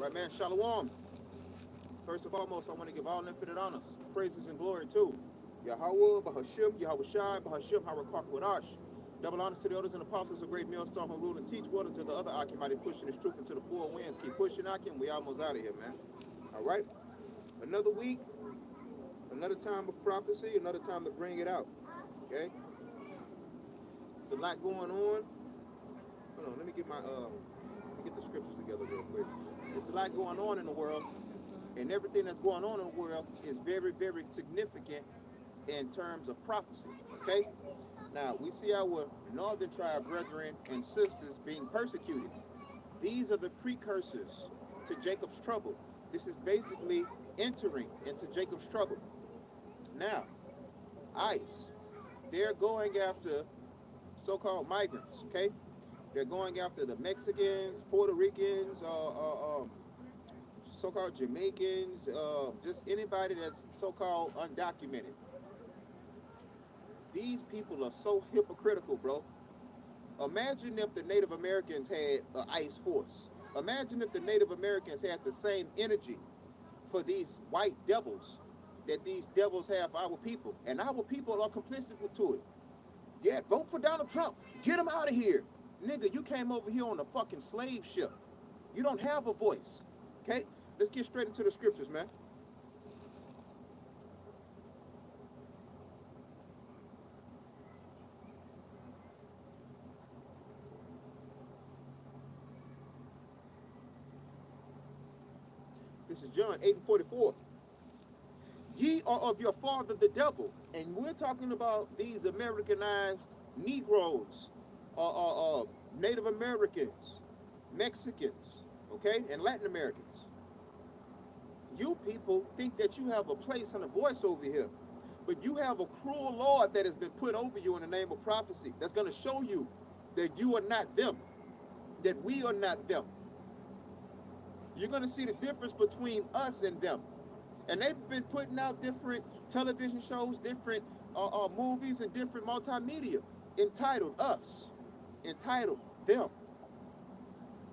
right, man. Shalom. First and foremost, I want to give all infinite honors, praises, and glory to Yahweh, Bahashim, Yahweh Shai, Bahashim, Harakak Wadash. Double honors to the elders and apostles of great millstone who rule and teach water to the other Akim, mighty pushing his truth into the four winds. Keep pushing Akim. We almost out of here, man. All right. Another week, another time of prophecy, another time to bring it out. Okay. It's a lot going on. Hold on, let me get the scriptures together real quick. There's a lot going on in the world, and everything that's going on in the world is very, very significant in terms of prophecy. Okay? Now, we see our northern tribe brethren and sisters being persecuted. These are the precursors to Jacob's trouble. This is basically entering into Jacob's trouble. Now, ICE, they're going after so-called migrants, okay? They're going after the Mexicans, Puerto Ricans, so-called Jamaicans, just anybody that's so-called undocumented. These people are so hypocritical, bro. Imagine if the Native Americans had an ICE force. Imagine if the Native Americans had the same energy for these white devils that these devils have for our people. And our people are complicit to it. Yeah, vote for Donald Trump. Get him out of here. Nigga, you came over here on a fucking slave ship. You don't have a voice. Okay? Let's get straight into the scriptures, man. This is John 8:44. Ye are of your father the devil. And we're talking about these Americanized Negroes, Native Americans, Mexicans, okay, and Latin Americans. You people think that you have a place and a voice over here, but you have a cruel Lord that has been put over you in the name of prophecy that's going to show you that you are not them, that we are not them. You're going to see the difference between us and them. And they've been putting out different television shows, different movies, and different multimedia entitled us, entitled them,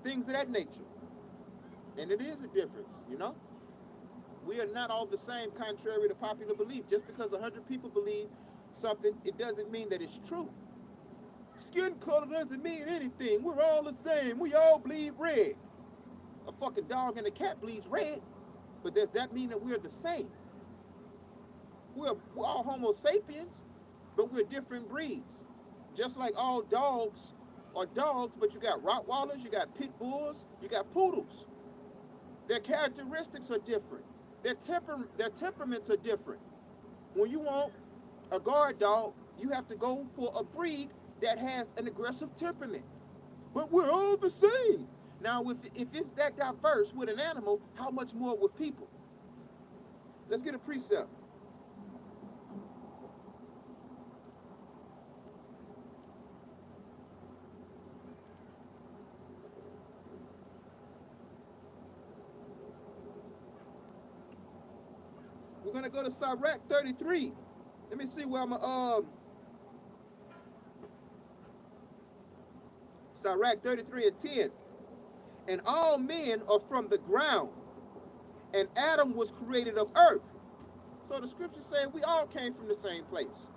things of that nature. And it is a difference, you know? We are not all the same, contrary to popular belief. Just because 100 people believe something, it doesn't mean that it's true. Skin color doesn't mean anything. We're all the same. We all bleed red. A fucking dog and a cat bleeds red. But does that mean that we're the same? We're all Homo sapiens, but we're different breeds. Just like all dogs are dogs, but you got Rottweilers, you got Pit Bulls, you got Poodles. Their characteristics are different. Their temperaments are different. When you want a guard dog, you have to go for a breed that has an aggressive temperament. But we're all the same. Now, if it's that diverse with an animal, how much more with people? Let's get a precept. We're going to go to Sirach 33. Let me see where I'm Sirach 33:10. And all men are from the ground, and Adam was created of earth. So the scriptures say we all came from the same place.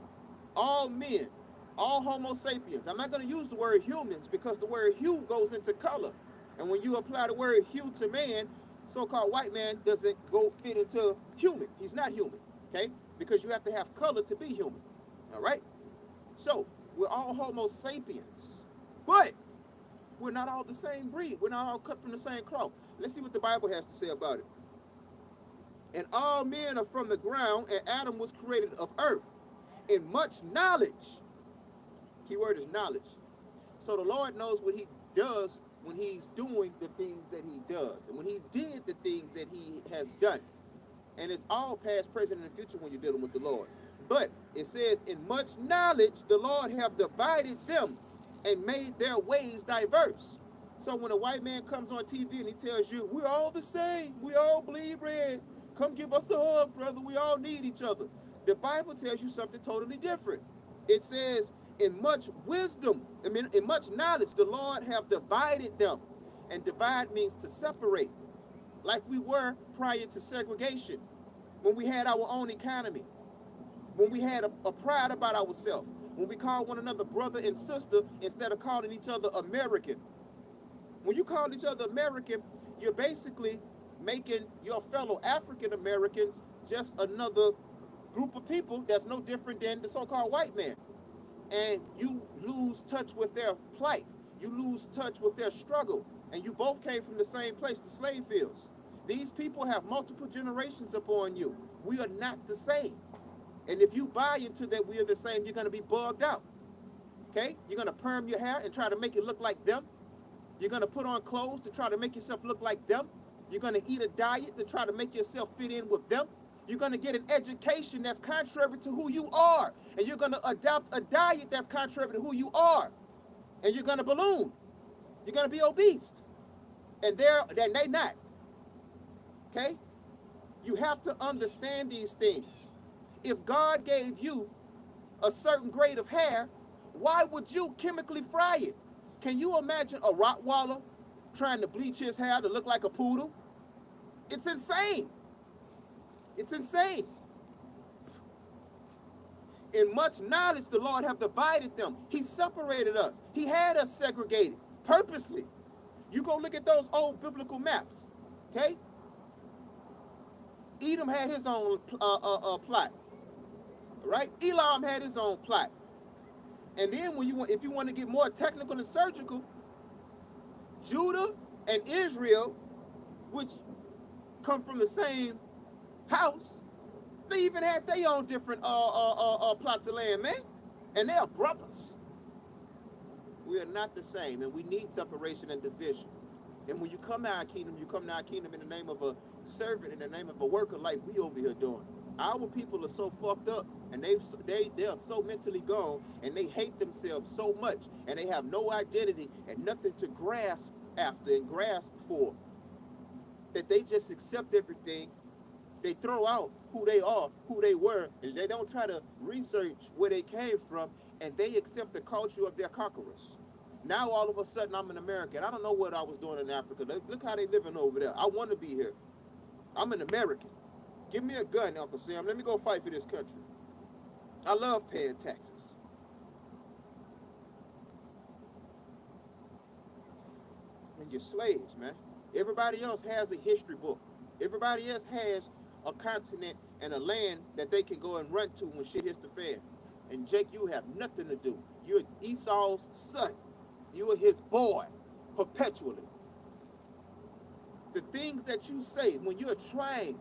All men, all Homo sapiens. I'm not going to use the word humans because the word hue goes into color. And when you apply the word hue to man, so-called white man doesn't go fit into human. He's not human, okay? Because you have to have color to be human, all right? So we're all Homo sapiens. But we're not all the same breed. We're not all cut from the same cloth. Let's see what the Bible has to say about it. And all men are from the ground, and Adam was created of earth. In much knowledge, keyword is knowledge. So the Lord knows what he does when he's doing the things that he does, and when he did the things that he has done. And it's all past, present, and future when you're dealing with the Lord. But it says, in much knowledge, the Lord have divided them and made their ways diverse. So when a white man comes on TV and he tells you, we're all the same, we all bleed red, come give us a hug, brother, we all need each other. The Bible tells you something totally different. It says, in much wisdom, in much knowledge, the Lord have divided them. And divide means to separate. like we were prior to segregation, when we had our own economy, when we had a pride about ourselves, when we called one another brother and sister instead of calling each other American. When you call each other American, you're basically making your fellow African Americans just another group of people that's no different than the so-called white man. And you lose touch with their plight. You lose touch with their struggle. And you both came from the same place, the slave fields. These people have multiple generations upon you. We are not the same. And if you buy into that we are the same, you're going to be bugged out. Okay? You're going to perm your hair and try to make it look like them. You're going to put on clothes to try to make yourself look like them. You're going to eat a diet to try to make yourself fit in with them. You're going to get an education that's contrary to who you are. And you're going to adopt a diet that's contrary to who you are. And you're going to balloon. You're going to be obese. And they're not. Okay? You have to understand these things. If God gave you a certain grade of hair, why would you chemically fry it? Can you imagine a Rottweiler trying to bleach his hair to look like a poodle? It's insane. It's insane. In much knowledge, the Lord have divided them. He separated us. He had us segregated purposely. You go look at those old biblical maps, okay? Edom had his own plot, right? Elam had his own plot. And then if you want to get more technical and surgical, Judah and Israel, which come from the same house, they even had their own different plots of land, man. And they are brothers. We are not the same, and we need separation and division. And when you come to our kingdom, you come to our kingdom in the name of a servant, in the name of a worker, like we over here doing. Our people are so fucked up, and they are so mentally gone, and they hate themselves so much, and they have no identity and nothing to grasp after and grasp for, that they just accept everything. They throw out who they are, who they were, and they don't try to research where they came from, and they accept the culture of their conquerors. Now all of a sudden I'm an American. I don't know what I was doing in Africa. Look how they living over there. I want to be here. I'm an American. Give me a gun, Uncle Sam. Let me go fight for this country. I love paying taxes. And you're slaves, man. Everybody else has a history book. Everybody else has a continent and a land that they can go and run to when shit hits the fan. And Jake, you have nothing to do. You're Esau's son. You are his boy, perpetually. The things that you say when you are trying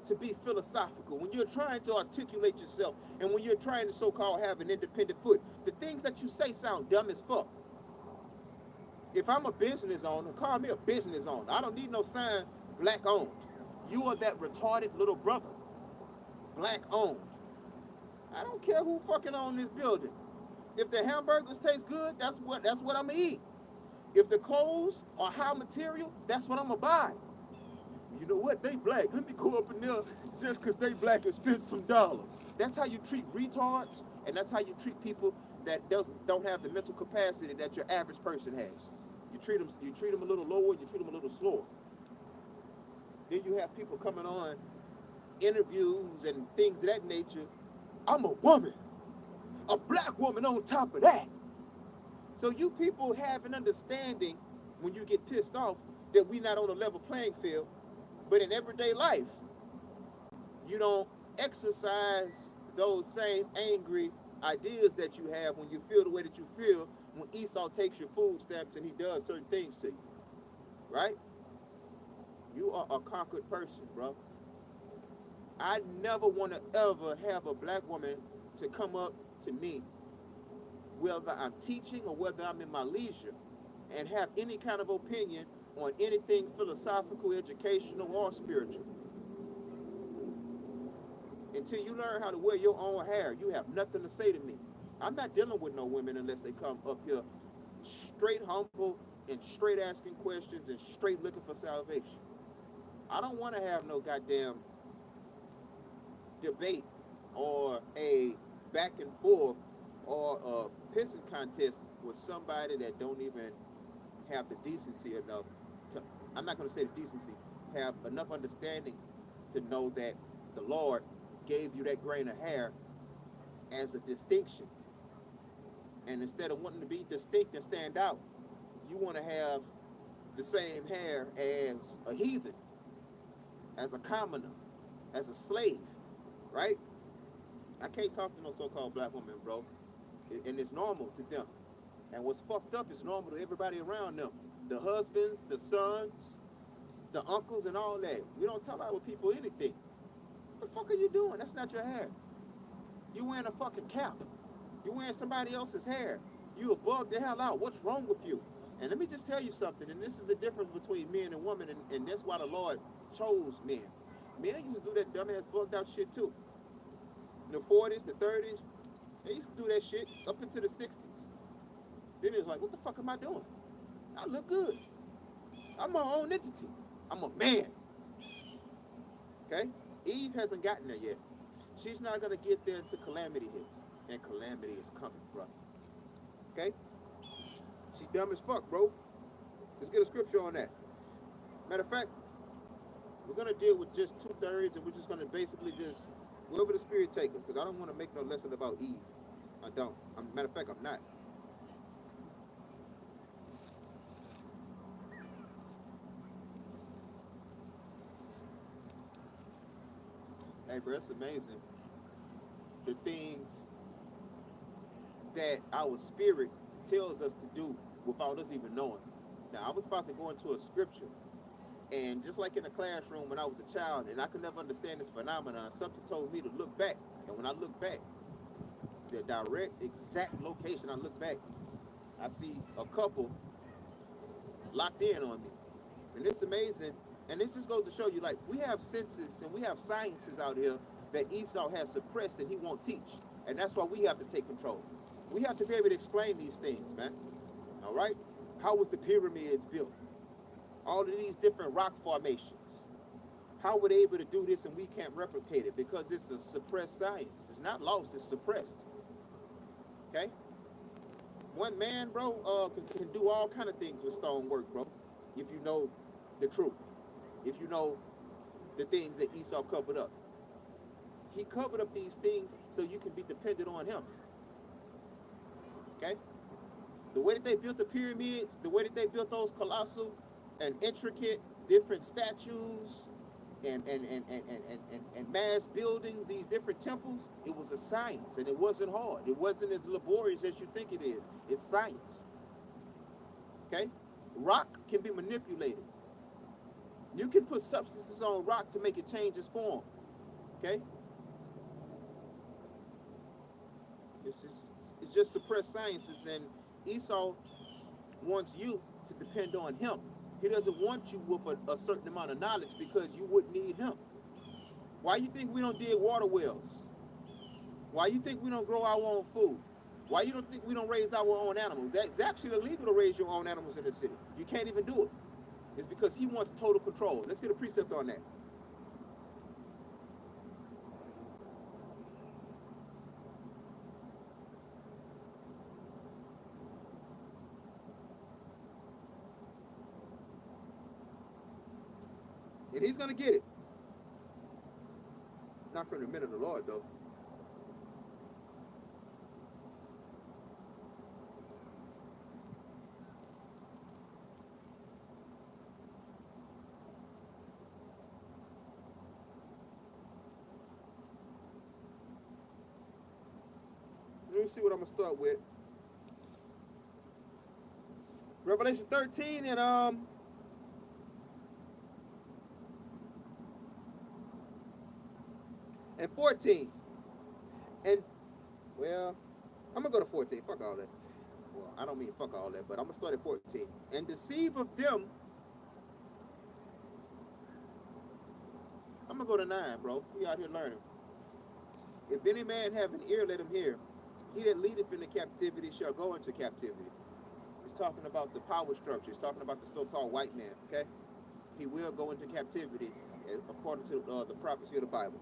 to be philosophical, when you're trying to articulate yourself, and when you're trying to so-called have an independent foot, the things that you say sound dumb as fuck. If I'm a business owner, call me a business owner. I don't need no sign, black owned. You are that retarded little brother, black owned. I don't care who fucking own this building. If the hamburgers taste good, that's what I'm gonna eat. If the clothes are high material, that's what I'm gonna buy. You know what? They black. Let me go up in there just because they black and spend some dollars. That's how you treat retards, and that's how you treat people that don't have the mental capacity that your average person has. You treat them a little lower, you treat them a little slower. Then you have people coming on interviews and things of that nature. I'm a woman, a black woman on top of that. So you people have an understanding when you get pissed off that we're not on a level playing field, but in everyday life, you don't exercise those same angry ideas that you have when you feel the way that you feel when Esau takes your food stamps and he does certain things to you, right? You are a conquered person, bro. I never want to ever have a black woman to come up to me, whether I'm teaching or whether I'm in my leisure, and have any kind of opinion on anything philosophical, educational, or spiritual. Until you learn how to wear your own hair, you have nothing to say to me. I'm not dealing with no women unless they come up here straight humble and straight asking questions and straight looking for salvation. I don't want to have no goddamn debate or a back and forth or a pissing contest with somebody that don't even have the decency enough to I'm not going to say the decency, have enough understanding to know that the Lord gave you that grain of hair as a distinction. And instead of wanting to be distinct and stand out, you want to have the same hair as a heathen, as a commoner, as a slave, right? I can't talk to no so-called black woman, bro. And it's normal to them. And what's fucked up is normal to everybody around them. The husbands, the sons, the uncles, and all that. We don't tell our people anything. What the fuck are you doing? That's not your hair. You wearing a fucking cap. You wearing somebody else's hair. You a bug the hell out. What's wrong with you? And let me just tell you something, and this is the difference between men and women, and that's why the Lord chose men. Men used to do that dumbass bugged out shit too. In the 40s, the 30s, they used to do that shit up into the 60s. Then it's like, what the fuck am I doing? I look good. I'm my own entity. I'm a man. Okay? Eve hasn't gotten there yet. She's not going to get there until calamity hits. And calamity is coming, bro. Okay? She's dumb as fuck, bro. Let's get a scripture on that. Matter of fact, we're going to deal with just 2/3, and we're just going to basically just wherever the Spirit takes us, because I don't want to make no lesson about Eve. I don't. Matter of fact, I'm not. Hey, bro, it's amazing the things that our spirit tells us to do without us even knowing. Now, I was about to go into a scripture, and just like in the classroom when I was a child, and I could never understand this phenomenon, something told me to look back. And when I look back, the direct, exact location I look back, I see a couple locked in on me. And it's amazing. And it just goes to show you, like, we have senses and we have sciences out here that Esau has suppressed and he won't teach. And that's why we have to take control. We have to be able to explain these things, man. All right? How was the pyramids built? All of these different rock formations. How were they able to do this and we can't replicate it? Because it's a suppressed science. It's not lost, it's suppressed. Okay? One man, bro, can do all kind of things with stonework, bro. If you know the truth. If you know the things that Esau covered up. He covered up these things so you can be dependent on him. Okay? The way that they built the pyramids, the way that they built those colossal and intricate different statues and mass buildings, these different temples, it was a science and it wasn't hard. It wasn't as laborious as you think it is. It's science. Okay? Rock can be manipulated. You can put substances on rock to make it change its form. Okay? It's just suppressed sciences, and Esau wants you to depend on him. He doesn't want you with a certain amount of knowledge because you wouldn't need him. Why you think we don't dig water wells? Why you think we don't grow our own food? Why you don't think we don't raise our own animals? It's actually illegal to raise your own animals in the city. You can't even do it. It's because he wants total control. Let's get a precept on that. And he's going to get it. Not from the men of the Lord, though. Let me see what I'm going to start with. Revelation 13 and 14. And, well, I'm going to go to 14. Fuck all that. Well, I don't mean fuck all that, but I'm going to start at 14. And deceive of them. I'm going to go to 9, bro. We out here learning. If any man have an ear, let him hear. He that leadeth into captivity shall go into captivity. He's talking about the power structure. He's talking about the so-called white man, okay? He will go into captivity according to the prophecy of the Bible.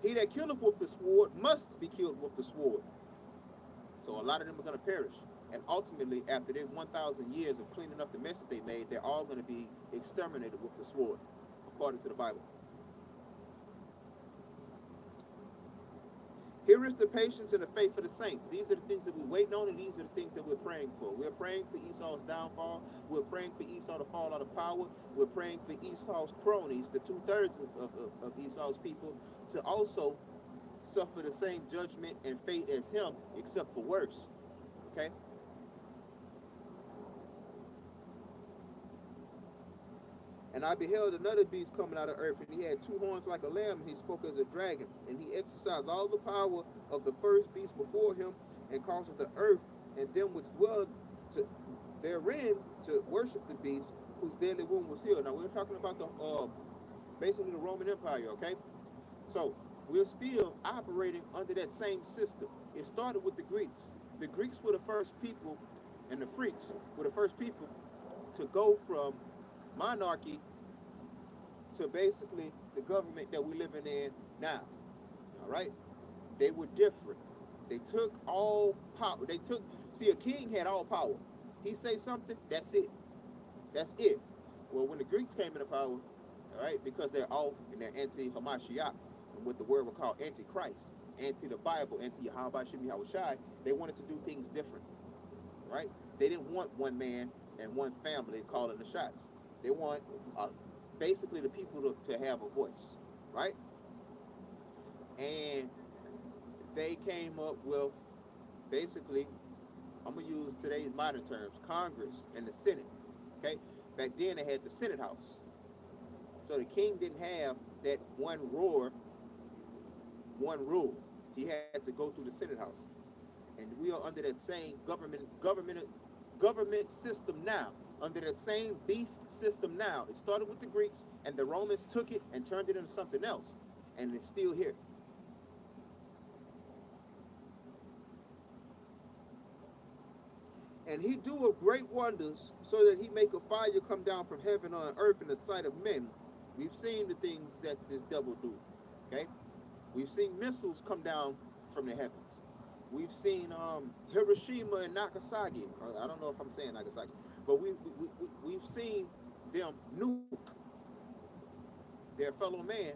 He that killeth with the sword must be killed with the sword. So a lot of them are going to perish. And ultimately, after their 1,000 years of cleaning up the mess that they made, they're all going to be exterminated with the sword, according to the Bible. Here is the patience and the faith of the saints. These are the things that we're waiting on, and these are the things that we're praying for. We're praying for Esau's downfall. We're praying for Esau to fall out of power. We're praying for Esau's cronies, the two-thirds of Esau's people, to also suffer the same judgment and fate as him, except for worse. Okay? And I beheld another beast coming out of earth, and he had two horns like a lamb, and he spoke as a dragon. And he exercised all the power of the first beast before him, and caused the earth and them which dwell therein to worship the beast, whose deadly wound was healed. Now we're talking about basically the Roman Empire, okay? So we're still operating under that same system. It started with the Greeks. The Greeks were the first people, and the freaks were the first people to go from monarchy to basically the government that we're living in now. All right? They were different. They took all power. See, a king had all power. He say something, that's it. That's it. Well, when the Greeks came into power, all right, because they're off and they're anti-Hamashiach, and what the word would call anti-Christ, anti-the Bible, anti-Yahweh Shem Yahushai, they wanted to do things different, right? They didn't want one man and one family calling the shots. They want basically the people to have a voice, right? And they came up with basically, I'm going to use today's modern terms, Congress and the Senate, okay? Back then they had the Senate House. So the king didn't have that one roar, one rule. He had to go through the Senate House. And we are under that same government system now, under that same beast system now. It started with the Greeks, and the Romans took it and turned it into something else, and it's still here. And he doeth great wonders, so that he make a fire come down from heaven on earth in the sight of men. We've seen the things that this devil do, okay? We've seen missiles come down from the heavens. We've seen Hiroshima and Nagasaki. I don't know if I'm saying Nagasaki, but we've seen them nuke their fellow man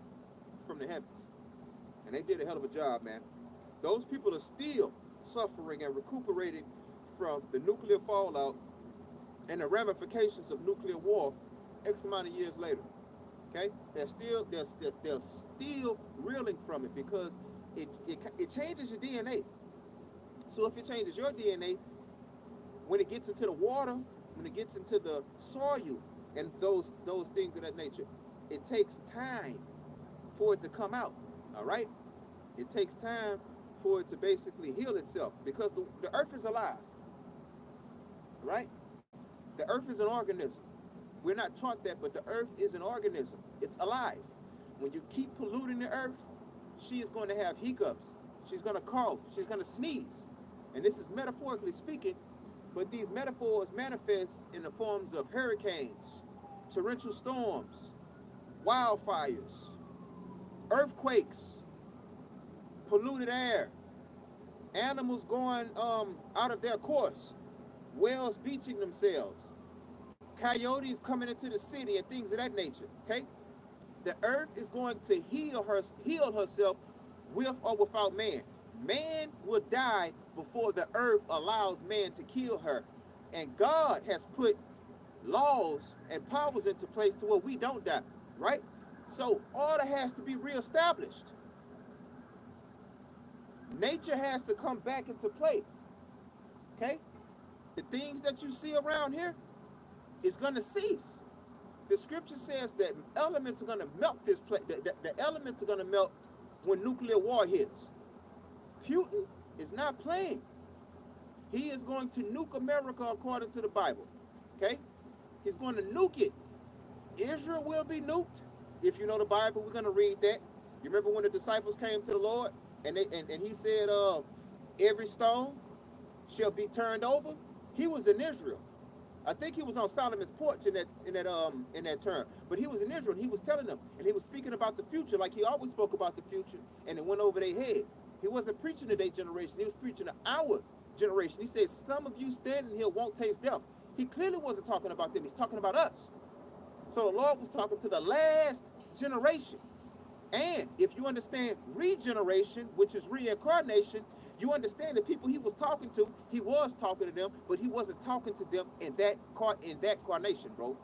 from the heavens. And they did a hell of a job, man. Those people are still suffering and recuperating from the nuclear fallout and the ramifications of nuclear war X amount of years later. Okay? They're still reeling from it because it changes your DNA. So if it changes your DNA, when it gets into the water, when it gets into the soil and those things of that nature, it takes time for it to come out. All right? It takes time for it to basically heal itself because the earth is alive. Right? The earth is an organism. We're not taught that, but the earth is an organism. It's alive. When you keep polluting the earth, she is going to have hiccups. She's going to cough. She's going to sneeze. And this is metaphorically speaking, but these metaphors manifest in the forms of hurricanes, torrential storms, wildfires, earthquakes, polluted air, animals going out of their course, whales beaching themselves, coyotes coming into the city, and things of that nature. Okay, the earth is going to heal herself with or without man. Man will die before the earth allows man to kill her, and God has put laws and powers into place to where we don't die. Right? So order has to be reestablished. Nature has to come back into play. Okay? The things that you see around here is going to cease. The scripture says that elements are going to melt this place. The elements are going to melt when nuclear war hits. Putin is not playing. He is going to nuke America according to the Bible. Okay? He's going to nuke it. Israel will be nuked. If you know the Bible, we're going to read that. You remember when the disciples came to the Lord and he said, every stone shall be turned over? He was in Israel. I think he was on Solomon's porch in that term. But he was in Israel and he was telling them, and he was speaking about the future like he always spoke about the future, and it went over their head. He wasn't preaching to their generation, he was preaching to our generation. He said, some of you standing here won't taste death. He clearly wasn't talking about them. He's talking about us. So the Lord was talking to the last generation. And if you understand regeneration, which is reincarnation, you understand the people he was talking to, he was talking to them, but he wasn't talking to them in that carnation, bro.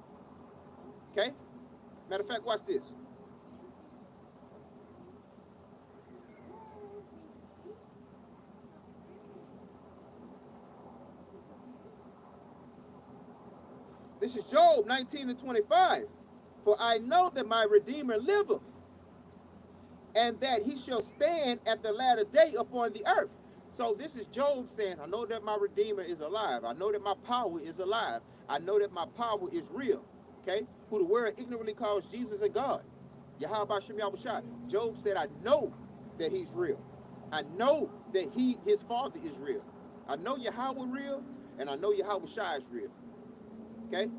Okay? Matter of fact, watch this. This is Job 19:25. For I know that my Redeemer liveth, and that he shall stand at the latter day upon the earth. So this is Job saying, I know that my Redeemer is alive. I know that my power is alive. I know that my power is real. Okay? Who the world ignorantly calls Jesus and God. Yahweh Shem Yahushua. Job said, I know that he's real. I know that his father is real. I know Yahweh real, and I know Yahweh Shai is real. Okay?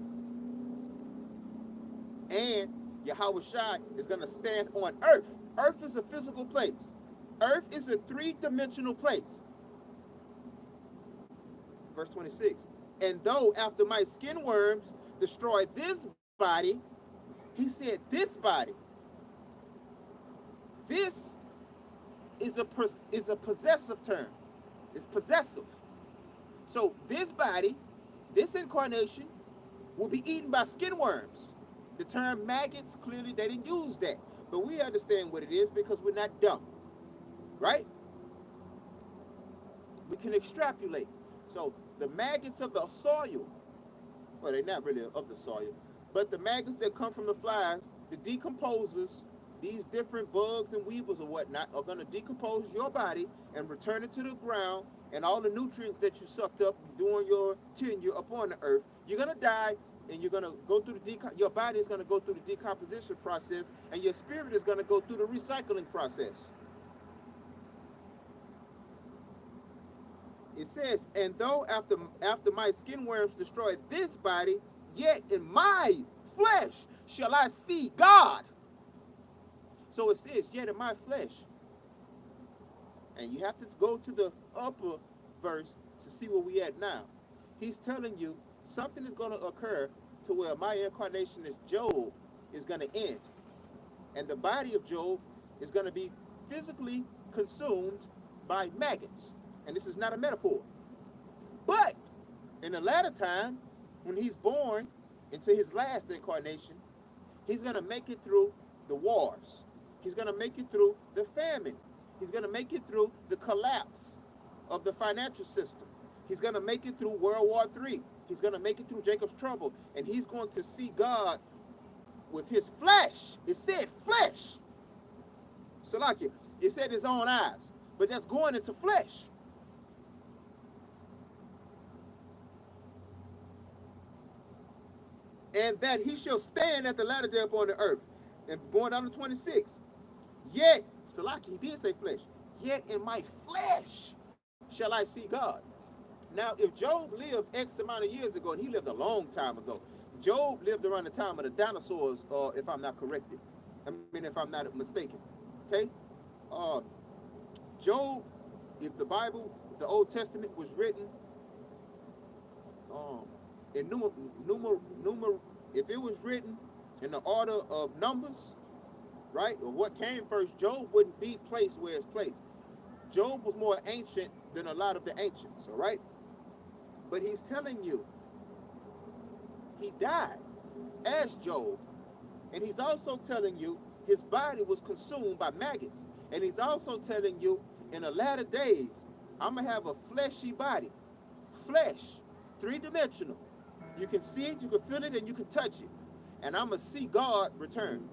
And Yahweh Shai is going to stand on earth. Earth is a physical place. Earth is a three-dimensional place. Verse 26. And though after my skin worms destroy this body, he said this body. This is a possessive term. It's possessive. So this body, this incarnation, will be eaten by skin worms. The term maggots, clearly they didn't use that. But we understand what it is because we're not dumb. Right? We can extrapolate. So the maggots of the soil, well, they're not really of the soil, but the maggots that come from the flies, the decomposers, these different bugs and weevils or whatnot are going to decompose your body and return it to the ground, and all the nutrients that you sucked up during your tenure upon the earth, you're going to die, and you're going to go through your body is going to go through the decomposition process, and your spirit is going to go through the recycling process. It says, and though after my skin worms destroy this body, yet in my flesh shall I see God. So it says, yet in my flesh. And you have to go to the upper verse to see where we at now. He's telling you something is going to occur to where my incarnation as Job is going to end. And the body of Job is going to be physically consumed by maggots. And this is not a metaphor. But in the latter time, when he's born into his last incarnation, he's going to make it through the wars. He's going to make it through the famine. He's going to make it through the collapse of the financial system. He's going to make it through World War III. He's going to make it through Jacob's trouble. And he's going to see God with his flesh. It said flesh. Salakia. It said his own eyes. But that's going into flesh. And that he shall stand at the latter day upon the earth. And going down to 26. Yet, Salaki, he did say flesh. Yet in my flesh shall I see God. Now, if Job lived X amount of years ago, and he lived a long time ago, Job lived around the time of the dinosaurs, if I'm not corrected. I mean, if I'm not mistaken. Okay? Job, if the Bible, the Old Testament was written in if it was written in the order of numbers, right, or what came first, Job wouldn't be placed where it's placed. Job was more ancient than a lot of the ancients, all right? But he's telling you he died as Job. And he's also telling you his body was consumed by maggots. And he's also telling you in the latter days, I'm going to have a fleshy body. Flesh, three-dimensional. You can see it, you can feel it, and you can touch it. And I'm going to see God return.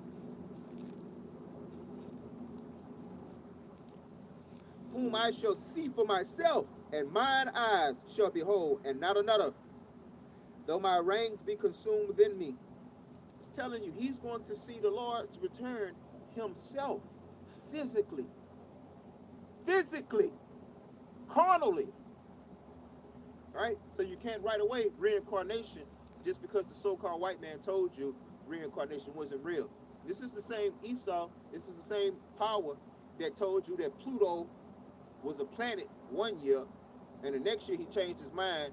Whom I shall see for myself, and mine eyes shall behold, and not another. Though my reins be consumed within me. It's telling you he's going to see the Lord's return himself, physically, carnally. Right? So you can't right away reincarnation just because the so-called white man told you reincarnation wasn't real. This is the same Esau, this is the same power that told you that Pluto was a planet one year And the next year he changed his mind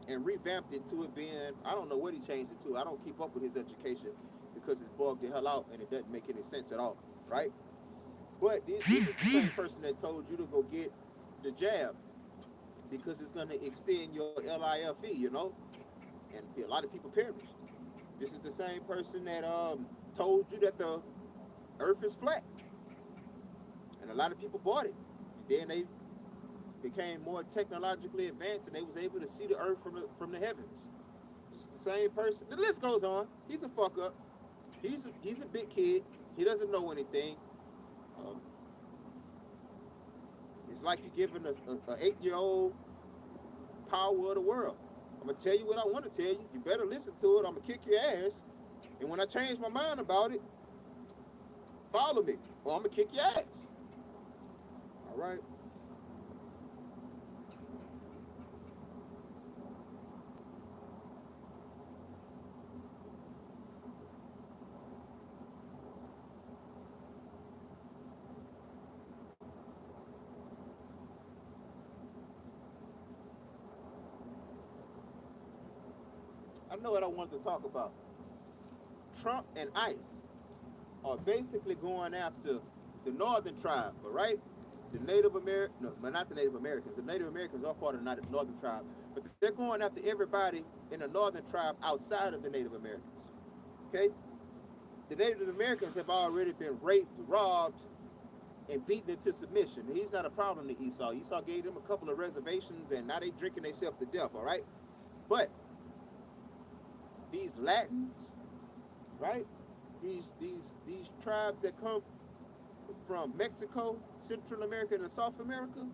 and revamped it to it being, I don't know what he changed it to. I don't keep up with his education because it's bugged the hell out and it doesn't make any sense at all, right? But this is the same person that told you to go get the jab because it's going to extend your LIFE, you know? And a lot of people perished. This is the same person that told you that the earth is flat. And a lot of people bought it. And then they became more technologically advanced and they was able to see the earth from the heavens. It's the same person. The list goes on. He's a fuck up. He's a big kid. He doesn't know anything. It's like you're giving an 8-year-old power of the world. I'm gonna tell you what I want to tell you. You better listen to it. I'm gonna kick your ass. And when I change my mind about it, follow me, or I'm gonna kick your ass. All right. I know what I wanted to talk about. Trump and ICE are basically going after the northern tribe, all right? The Native American, no, but not the Native Americans. The Native Americans are part of the northern tribe, but they're going after everybody in the northern tribe outside of the Native Americans, okay? The Native Americans have already been raped, robbed, and beaten into submission. And he's not a problem to Esau. Esau gave them a couple of reservations, and now they drinking themselves to death, all right? But these Latins, right? These tribes that come from Mexico, Central America, and South America,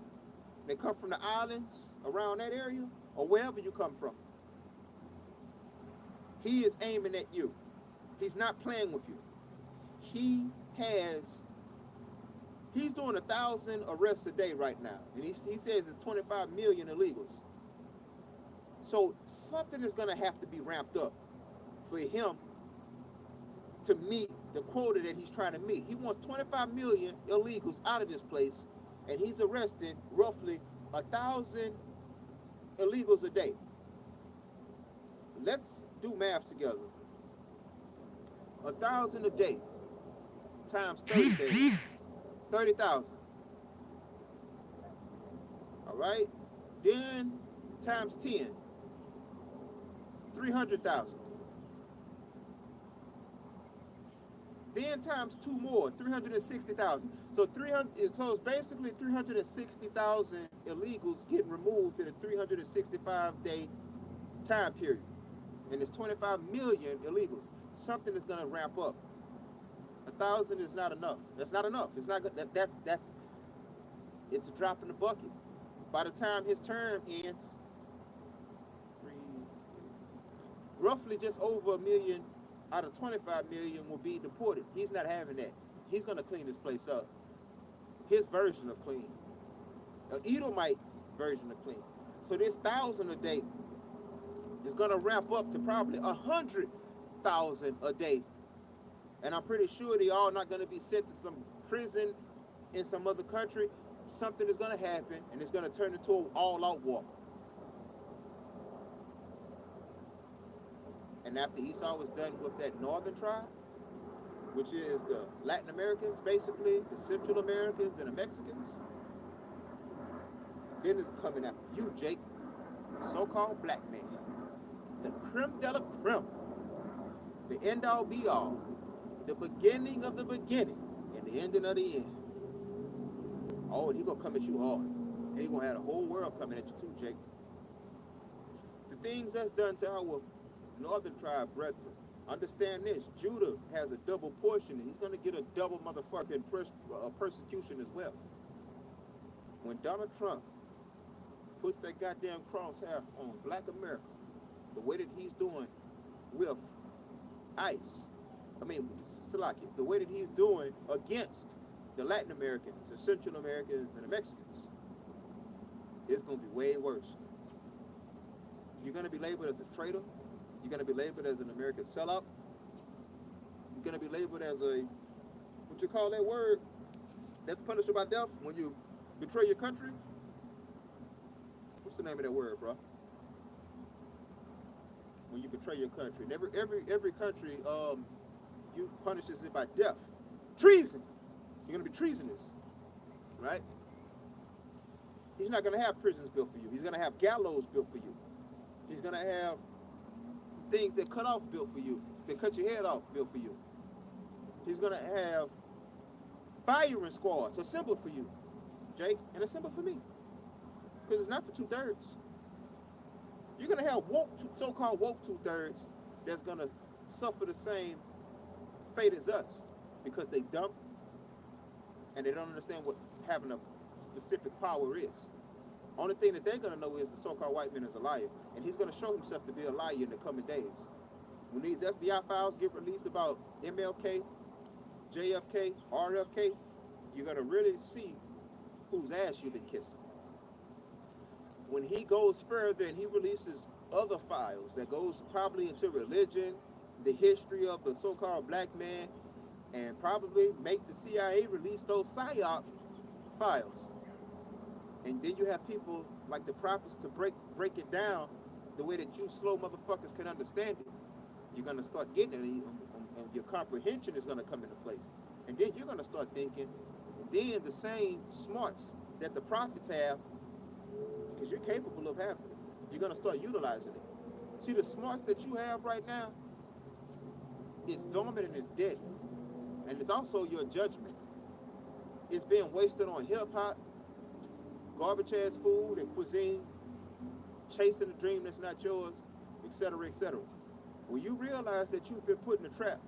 they come from the islands around that area, or wherever you come from. He is aiming at you. He's not playing with you. He's doing 1,000 arrests a day right now, and he says it's 25 million illegals. So something is going to have to be ramped up for him to meet the quota that he's trying to meet. He wants 25 million illegals out of this place, and he's arresting roughly 1,000 illegals a day. Let's do math together. 1,000 a day times 30 days, 30,000. All right? Then times 10, 300,000. Then times 2 more, 360,000. So it's basically 360,000 illegals getting removed in a 365-day time period. And it's 25 million illegals. Something is going to ramp up. 1,000 is not enough. That's not enough. It's not good. It's a drop in the bucket. By the time his term ends, roughly just over 1 million out of 25 million will be deported. He's not having that. He's going to clean this place up. His version of clean. Edomite's version of clean. So this 1,000 a day is going to ramp up to probably 100,000 a day. And I'm pretty sure they all not going to be sent to some prison in some other country. Something is going to happen, and it's going to turn into an all-out war. And after Esau was done with that northern tribe, which is the Latin Americans, basically, the Central Americans and the Mexicans, then it's coming after you, Jake, so-called black man. The creme de la creme, the end-all be-all, the beginning of the beginning, and the ending of the end. Oh, and he gonna come at you hard. And he gonna have the whole world coming at you too, Jake. The things that's done to our northern tribe brethren, understand this, Judah has a double portion, and he's gonna get a double motherfucking persecution as well. When Donald Trump puts that goddamn crosshair on black America, the way that he's doing with ICE, Salaki, the way that he's doing against the Latin Americans, the Central Americans, and the Mexicans, it's going to be way worse. You're going to be labeled as a traitor. You're going to be labeled as an American sellout. You're going to be labeled as a, what you call that word? That's punishable by death when you betray your country. What's the name of that word, bro? When you betray your country. And every country you punishes it by death. Treason. You're gonna be treasonous, right? He's not gonna have prisons built for you. He's gonna have gallows built for you. He's gonna have things that cut off built for you, that cut your head off built for you. He's gonna have firing squads assembled for you, Jake, and assembled for me, because it's not for 2/3. You're gonna have so-called woke 2/3 that's gonna suffer the same fate as us because they dumb and they don't understand what having a specific power is. Only thing that they're gonna know is the so-called white man is a liar, and he's gonna show himself to be a liar in the coming days. When these FBI files get released about MLK, JFK, RFK, you're gonna really see whose ass you've been kissing. When he goes further and he releases other files that goes probably into religion, the history of the so-called black man, and probably make the CIA release those PSYOP files. And then you have people like the prophets to break it down the way that you slow motherfuckers can understand it. You're gonna start getting it, and your comprehension is gonna come into place. And then you're gonna start thinking, and then the same smarts that the prophets have, because you're capable of having it, you're gonna start utilizing it. See, the smarts that you have right now, it's dormant and it's dead. And it's also your judgment. It's being wasted on hip-hop, garbage-ass food and cuisine, chasing a dream that's not yours, etc., etc. When you realize that you've been put in a trap,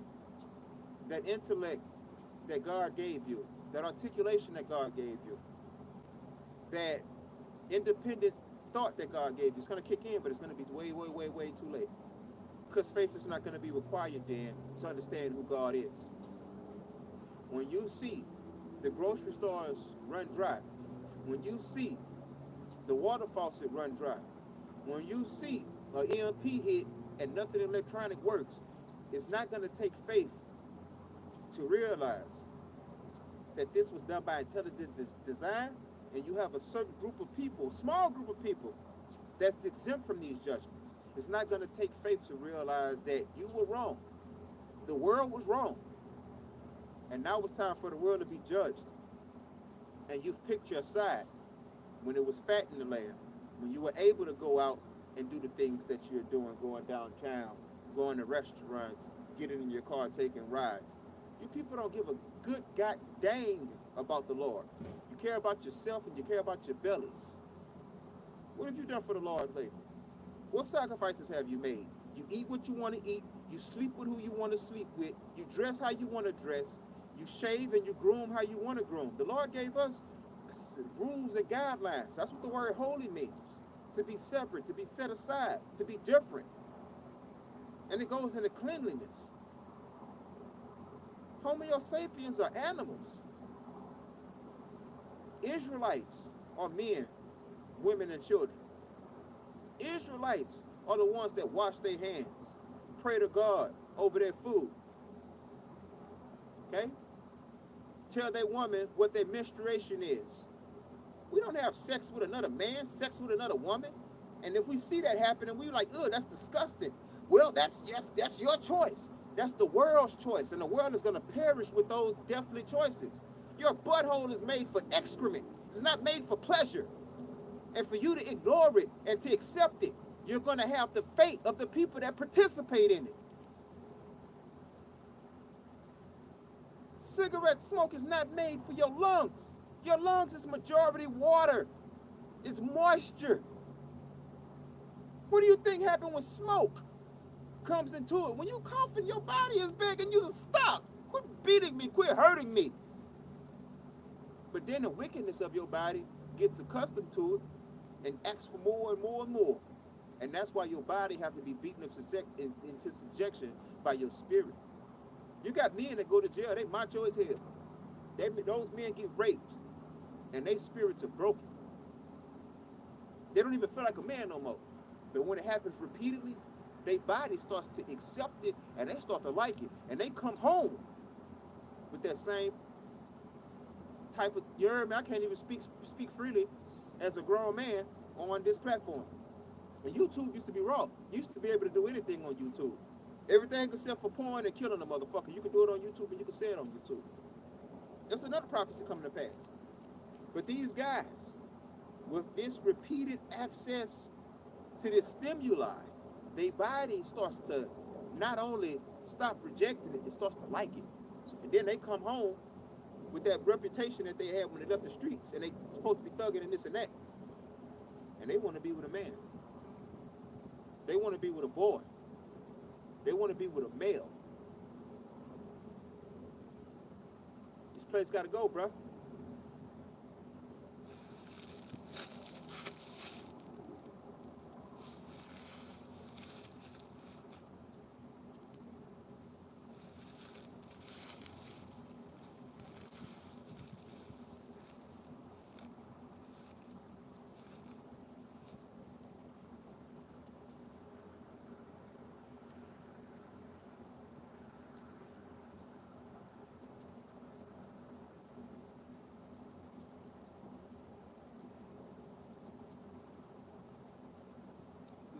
that intellect that God gave you, that articulation that God gave you, that independent thought that God gave you, it's going to kick in, but it's going to be way, way, way, way too late. Because faith is not going to be required then to understand who God is. When you see the grocery stores run dry, when you see the water faucet run dry, when you see an EMP hit and nothing electronic works, it's not going to take faith to realize that this was done by intelligent design, and you have a certain group of people, a small group of people, that's exempt from these judgments. It's not going to take faith to realize that you were wrong. The world was wrong. And now it's time for the world to be judged. And you've picked your side when it was fat in the land, when you were able to go out and do the things that you're doing, going downtown, going to restaurants, getting in your car, taking rides. You people don't give a good god dang about the Lord. You care about yourself and you care about your bellies. What have you done for the Lord lately? What sacrifices have you made? You eat what you want to eat. You sleep with who you want to sleep with. You dress how you want to dress. You shave and you groom how you want to groom. The Lord gave us rules and guidelines. That's what the word holy means. To be separate, to be set aside, to be different. And it goes into cleanliness. Homo sapiens are animals. Israelites are men, women, and children. Israelites are the ones that wash their hands, pray to God over their food. Okay? Tell their woman what their menstruation is. We don't have sex with another man, sex with another woman. And if we see that happening, we're like, ugh, that's disgusting. Well, that's your choice. That's the world's choice. And the world is going to perish with those deathly choices. Your butthole is made for excrement. It's not made for pleasure. And for you to ignore it and to accept it, you're going to have the fate of the people that participate in it. Cigarette smoke is not made for your lungs. Your lungs is majority water. It's moisture. What do you think happened when smoke comes into it? When you coughing, your body is big and you just stop. Quit beating me, quit hurting me. But then the wickedness of your body gets accustomed to it and asks for more and more and more. And that's why your body has to be beaten up into subjection by your spirit. You got men that go to jail, they macho as hell. Those men get raped, and their spirits are broken. They don't even feel like a man no more. But when it happens repeatedly, their body starts to accept it, and they start to like it. And they come home with that same type of, you heard me, I can't even speak freely as a grown man, on this platform. And YouTube used to be raw. You used to be able to do anything on YouTube. Everything except for porn and killing a motherfucker. You can do it on YouTube and you can say it on YouTube. That's another prophecy coming to pass. But these guys, with this repeated access to this stimuli, their body starts to not only stop rejecting it, it starts to like it. And then they come home with that reputation that they had when they left the streets, and they supposed to be thugging and this and that. And they want to be with a man. They want to be with a boy. They want to be with a male. This place got to go, bro.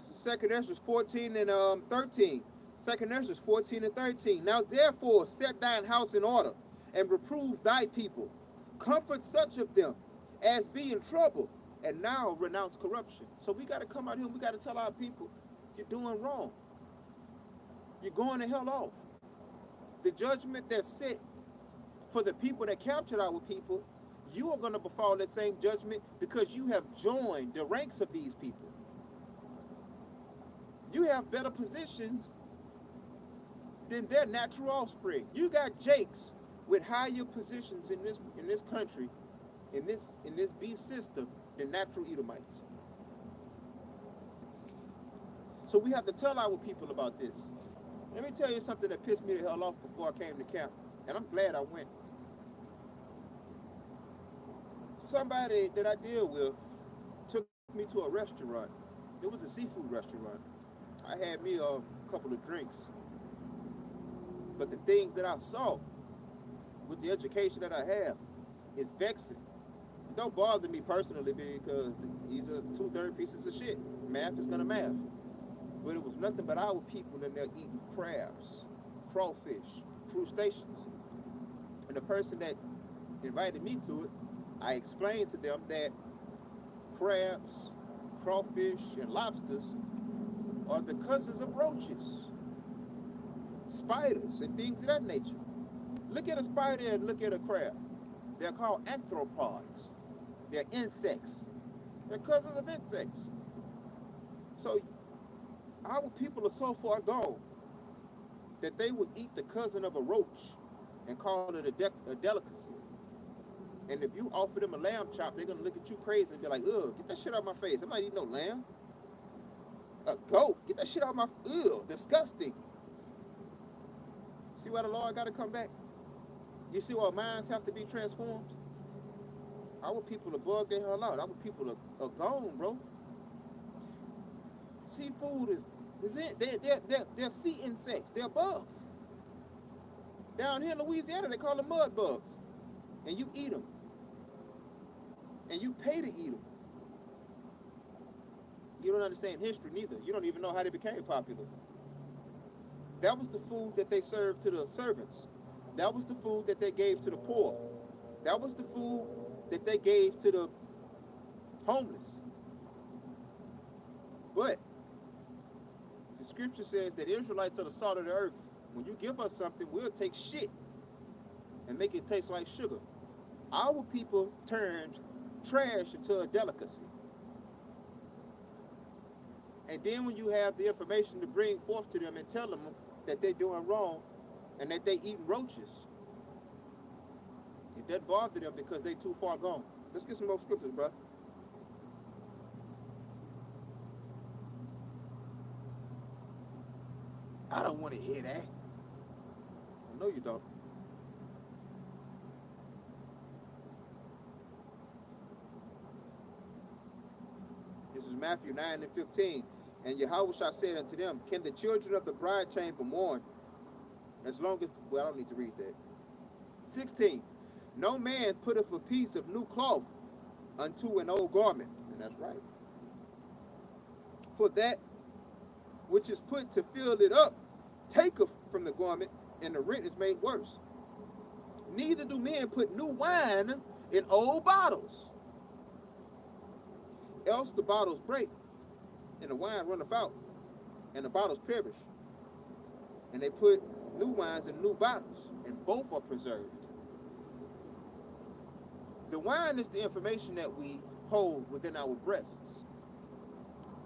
Second Ezra 14 and 13. Second Ezra 14 and 13. Now therefore set thine house in order, and reprove thy people. Comfort such of them as be in trouble, and now renounce corruption. So we got to come out here and we got to tell our people, you're doing wrong. You're going to hell off. The judgment that's set for the people that captured our people, you are going to befall that same judgment because you have joined the ranks of these people. You have better positions than their natural offspring. You got Jakes with higher positions in this country, in this beast system, than natural Edomites. So we have to tell our people about this. Let me tell you something that pissed me the hell off before I came to camp, and I'm glad I went. Somebody that I deal with took me to a restaurant. It was a seafood restaurant. I had me a couple of drinks. But the things that I saw with the education that I have is vexing. It don't bother me personally because these are 2/3 pieces of shit. Math is gonna math. But it was nothing but our people in there eating crabs, crawfish, crustaceans. And the person that invited me to it, I explained to them that crabs, crawfish, and lobsters are the cousins of roaches, spiders, and things of that nature. Look at a spider and look at a crab. They're called arthropods. They're insects. They're cousins of insects. So our people are so far gone that they would eat the cousin of a roach and call it a delicacy. And if you offer them a lamb chop, they're going to look at you crazy and be like, ugh, get that shit out of my face. I'm not eating no lamb. A goat, get that shit out of my, ew, disgusting. See why the Lord got to come back? You see why minds have to be transformed? Our people are bugged the hell out. Our people are gone, bro. Seafood is in, they're sea insects. They're bugs. Down here in Louisiana, they call them mud bugs. And you eat them. And you pay to eat them. You don't understand history neither. You don't even know how they became popular. That was the food that they served to the servants. That was the food that they gave to the poor. That was the food that they gave to the homeless. But the scripture says that Israelites are the salt of the earth. When you give us something, we'll take shit and make it taste like sugar. Our people turned trash into a delicacy. And then when you have the information to bring forth to them and tell them that they're doing wrong and that they eating roaches, it doesn't bother them because they too far gone. Let's get some more scriptures, bro. I don't want to hear that. I know you don't. This is Matthew 9 and 15. And Yahushua said unto them, can the children of the bride chamber mourn as long as, well, I don't need to read that. 16. No man putteth a piece of new cloth unto an old garment. And that's right. For that which is put to fill it up taketh from the garment, and the rent is made worse. Neither do men put new wine in old bottles, else the bottles break, and the wine runneth out, and the bottles perish. And they put new wines in new bottles, and both are preserved. The wine is the information that we hold within our breasts.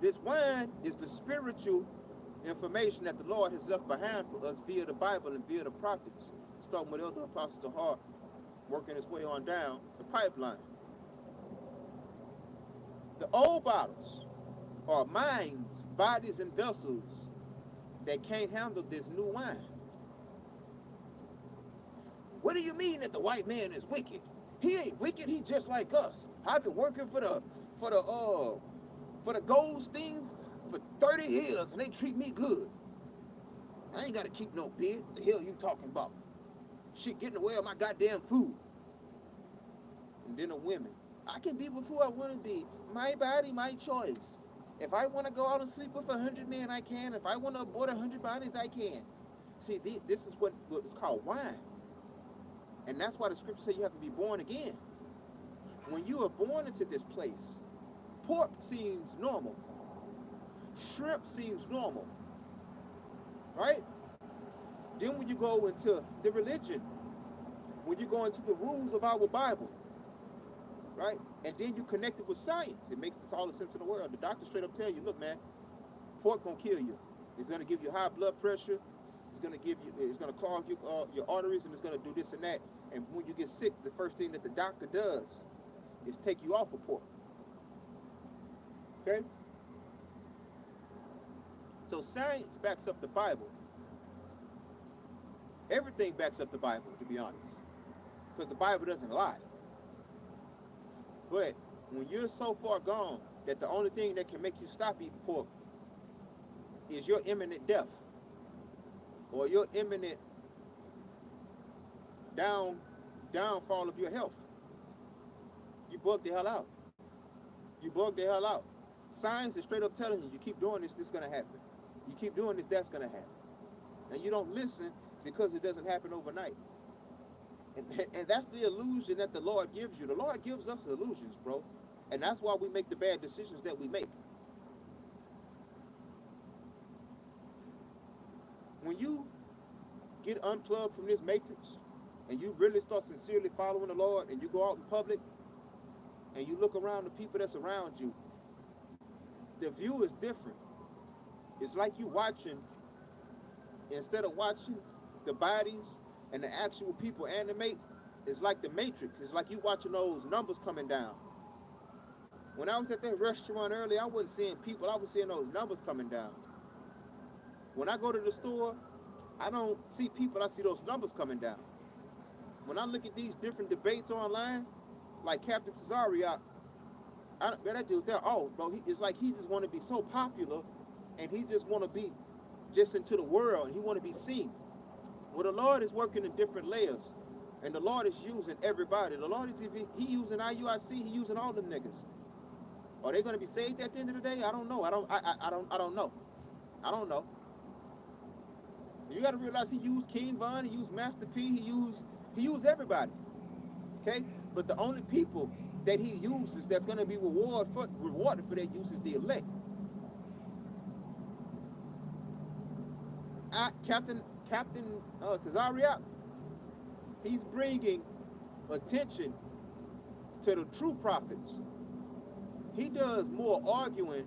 This wine is the spiritual information that the Lord has left behind for us via the Bible and via the prophets, starting with Elder Apostle Hart, working his way on down the pipeline. The old bottles are minds, bodies, and vessels that can't handle this new wine. What do you mean that the white man is wicked? He ain't wicked, he just like us. I've been working for the Goldsteins for 30 years and they treat me good. I ain't gotta keep no beard. What the hell you talking about? Shit getting away with my goddamn food. And then the women. I can be with who I want to be. My body, my choice. If I want to go out and sleep with 100 men, I can. If I want to abort 100 bodies, I can. See, this is what is called wine. And that's why the scripture says you have to be born again. When you are born into this place, pork seems normal. Shrimp seems normal. Right? Then when you go into the religion, when you go into the rules of our Bible, right? And then you connect it with science. It makes all the sense in the world. The doctor straight up tell you, look, man, pork gonna kill you. It's gonna give you high blood pressure. It's gonna clog your arteries, and it's gonna do this and that. And when you get sick, the first thing that the doctor does is take you off of pork. Okay? So science backs up the Bible. Everything backs up the Bible, to be honest, because the Bible doesn't lie. But when you're so far gone that the only thing that can make you stop eating pork is your imminent death or your imminent downfall of your health, you bug the hell out. You bug the hell out. Science is straight up telling you, you keep doing this, this is going to happen. You keep doing this, that's going to happen. And you don't listen because it doesn't happen overnight. And that's the illusion that the Lord gives you. The Lord gives us illusions, bro. And that's why we make the bad decisions that we make. When you get unplugged from this matrix and you really start sincerely following the Lord and you go out in public and you look around the people that's around you, the view is different. It's like you watching, instead of watching the bodies and the actual people animate, it's like the Matrix. It's like you watching those numbers coming down. When I was at that restaurant earlier, I wasn't seeing people, I was seeing those numbers coming down. When I go to the store, I don't see people, I see those numbers coming down. When I look at these different debates online, like Captain Tazariak, that dude there, bro, it's like he just want to be so popular and he just want to be just into the world and he want to be seen. Well, the Lord is working in different layers, and the Lord is using everybody. The Lord is he using IUIC, he using all them niggas. Are they going to be saved at the end of the day? I don't know. I don't know. I don't know. You got to realize he used King Von, he used Master P, he used everybody. Okay, but the only people that he uses that's going to be rewarded for their use is the elect. Captain Tazariak, he's bringing attention to the true prophets. He does more arguing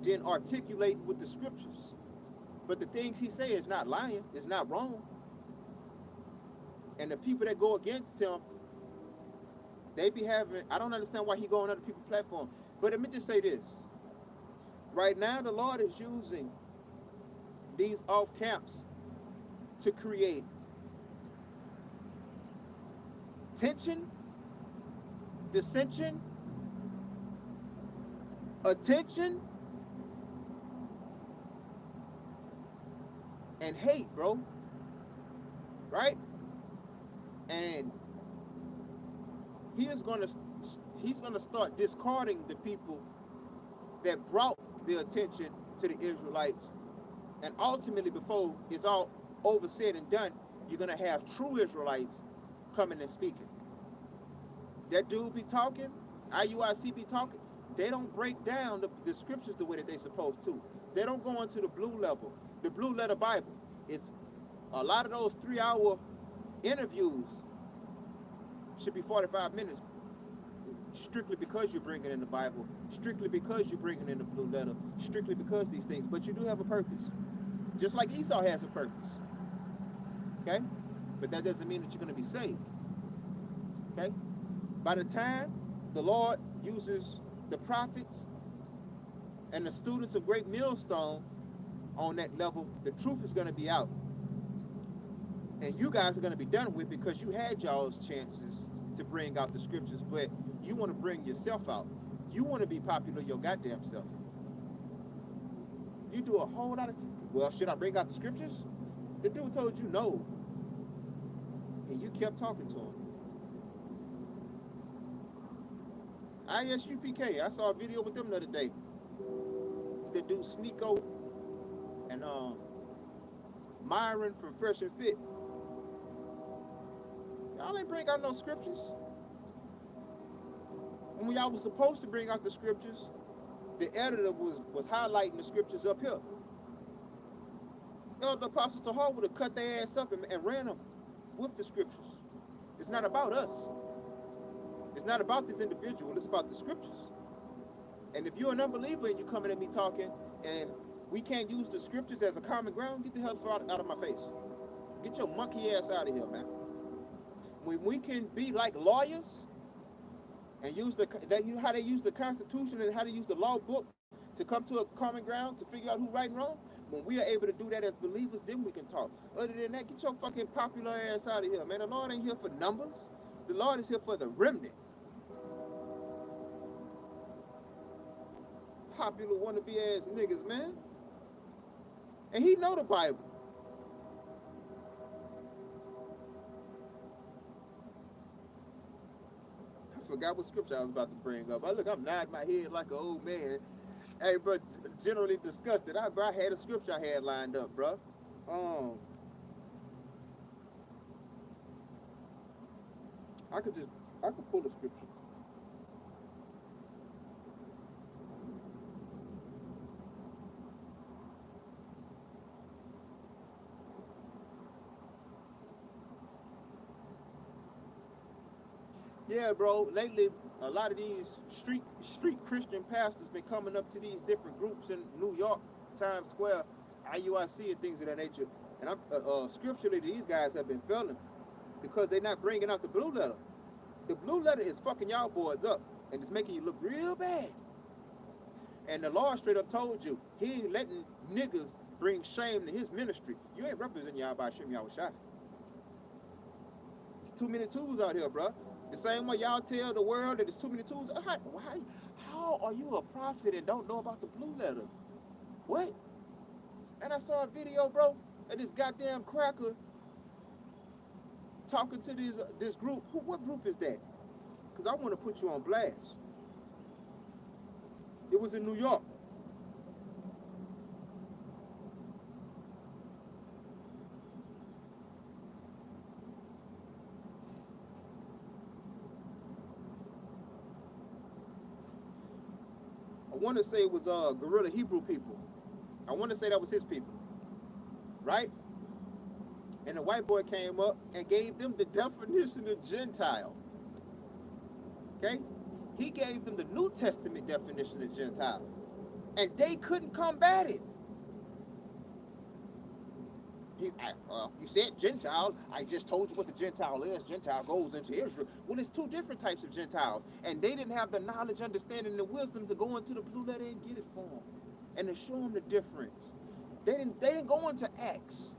than articulating with the scriptures. But the things he says is not lying, it's not wrong. And the people that go against him, they be having, I don't understand why he go on other people's platform. But let me just say this. Right now, the Lord is using these off camps to create tension, dissension, attention, and hate, bro. Right? And he's gonna start discarding the people that brought the attention to the Israelites. And ultimately, before it's all over said and done, you're going to have true Israelites coming and speaking. That dude be talking, IUIC be talking, they don't break down the scriptures the way that they're supposed to. They don't go into the blue level, the blue letter Bible. It's a lot of those 3-hour interviews should be 45 minutes, strictly because you're bringing in the Bible, strictly because you're bringing in the blue letter, strictly because these things. But you do have a purpose, just like Esau has a purpose. Okay? But that doesn't mean that you're going to be saved. Okay? By the time the Lord uses the prophets and the students of Great Millstone on that level, the truth is going to be out. And you guys are going to be done with, because you had y'all's chances to bring out the scriptures, but you want to bring yourself out. You want to be popular your goddamn self. You do a whole lot of, well, should I bring out the scriptures? The dude told you no. And you kept talking to him. ISUPK, I saw a video with them the other day. The dude Sneeko and Myron from Fresh and Fit. Y'all ain't bring out no scriptures. And when y'all was supposed to bring out the scriptures, the editor was highlighting the scriptures up here. The apostles to Hall would have cut their ass up and ran them with the scriptures. It's not about us. It's not about this individual. It's about the scriptures. And if you're an unbeliever and you're coming at me talking and we can't use the scriptures as a common ground, get the hell out of my face. Get your monkey ass out of here, man. When we can be like lawyers and use how they use the Constitution and how they use the law book to come to a common ground to figure out who's right and wrong, when we are able to do that as believers, then we can talk. Other than that, get your fucking popular ass out of here, man. The Lord ain't here for numbers. The Lord is here for the remnant. Popular wannabe ass niggas, man. And he know the Bible. I forgot what scripture I was about to bring up. I'm nodding my head like an old man. Hey, bro, generally disgusted. I had a scripture I had lined up, bro. I could pull a scripture. Yeah, bro. Lately, a lot of these street Christian pastors been coming up to these different groups in New York, Times Square, IUIC, and things of that nature. And scripturally, these guys have been failing because they're not bringing out the blue letter. The blue letter is fucking y'all boys up, and it's making you look real bad. And the Lord straight up told you, he ain't letting niggas bring shame to his ministry. You ain't representing y'all by Shem Yahushua. There's too many tools out here, bro. The same way y'all tell the world that there's too many tools. How are you a prophet and don't know about the blue letter? What? And I saw a video, bro, of this goddamn cracker talking to this group. What group is that? Because I want to put you on blast. It was in New York. I want to say it was Guerrilla Hebrew people. I want to say that was his people, right? And the white boy came up and gave them the definition of Gentile. Okay? He gave them the New Testament definition of Gentile. And they couldn't combat it. You said Gentile. I just told you what the Gentile is. Gentile goes into Israel. Well, there's two different types of Gentiles. And they didn't have the knowledge, understanding, and the wisdom to go into the blue letter and get it for them. And to show them the difference. They didn't go into Acts.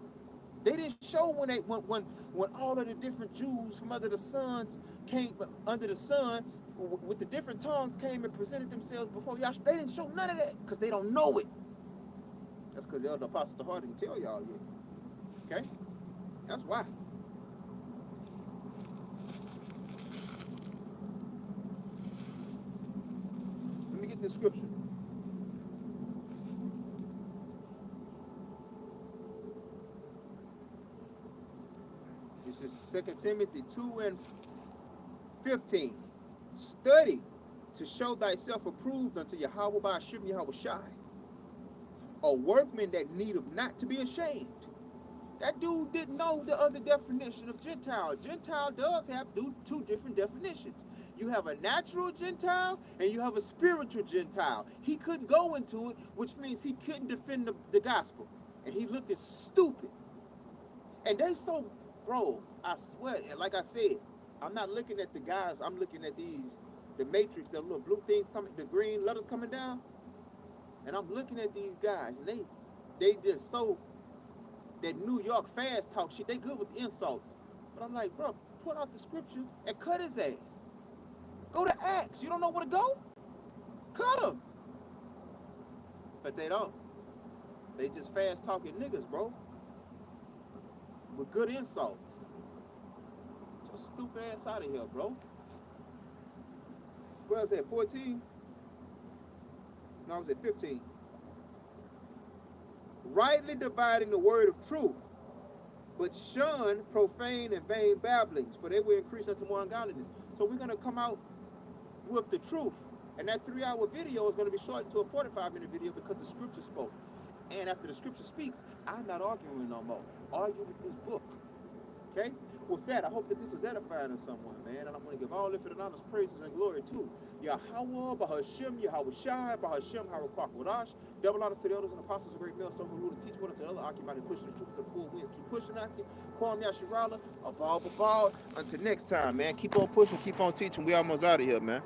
They didn't show when all of the different Jews from under the sun with the different tongues came and presented themselves before y'all. They didn't show none of that because they don't know it. That's because the elder apostle Tahar didn't tell y'all yet. Okay? That's why. Let me get this scripture. This is 2 Timothy 2 and 15. Study to show thyself approved unto Yahweh by Hashem Yahweh Shai, a workman that needeth not to be ashamed. That dude didn't know the other definition of Gentile. Gentile does have two different definitions. You have a natural Gentile and you have a spiritual Gentile. He couldn't go into it, which means he couldn't defend the gospel. And he looked as stupid. And they so, bro, I swear, like I said, I'm not looking at the guys, I'm looking at the matrix, the little blue things coming, the green letters coming down. And I'm looking at these guys, and they just so, that New York fast talk shit, they good with the insults. But I'm like, bro, pull out the scripture and cut his ass. Go to Acts. You don't know where to go? Cut him. But they don't. They just fast talking niggas, bro. With good insults. Get your stupid ass out of here, bro. Where was that, 14? No, I was at 15. Rightly dividing the word of truth, but shun profane and vain babblings, for they will increase unto more ungodliness. So we're going to come out with the truth. And that 3-hour video is going to be shortened to a 45-minute video because the scripture spoke. And after the scripture speaks, I'm not arguing no more. Argue with this book. Okay? With that, I hope that this was edifying to someone, man. And I'm going to give all infinite honors, praises, and glory to Yahweh, Bahashem, Yahweh Shai, Bahashem, Harakak Wadash. Double honors to the elders and apostles, a great millstone who rule and teach one to the other, occupy and pushing the truth to the full winds. Keep pushing, Aki. Kwam Yashirala, a ball. Until next time, man. Keep on pushing, keep on teaching. We almost out of here, man.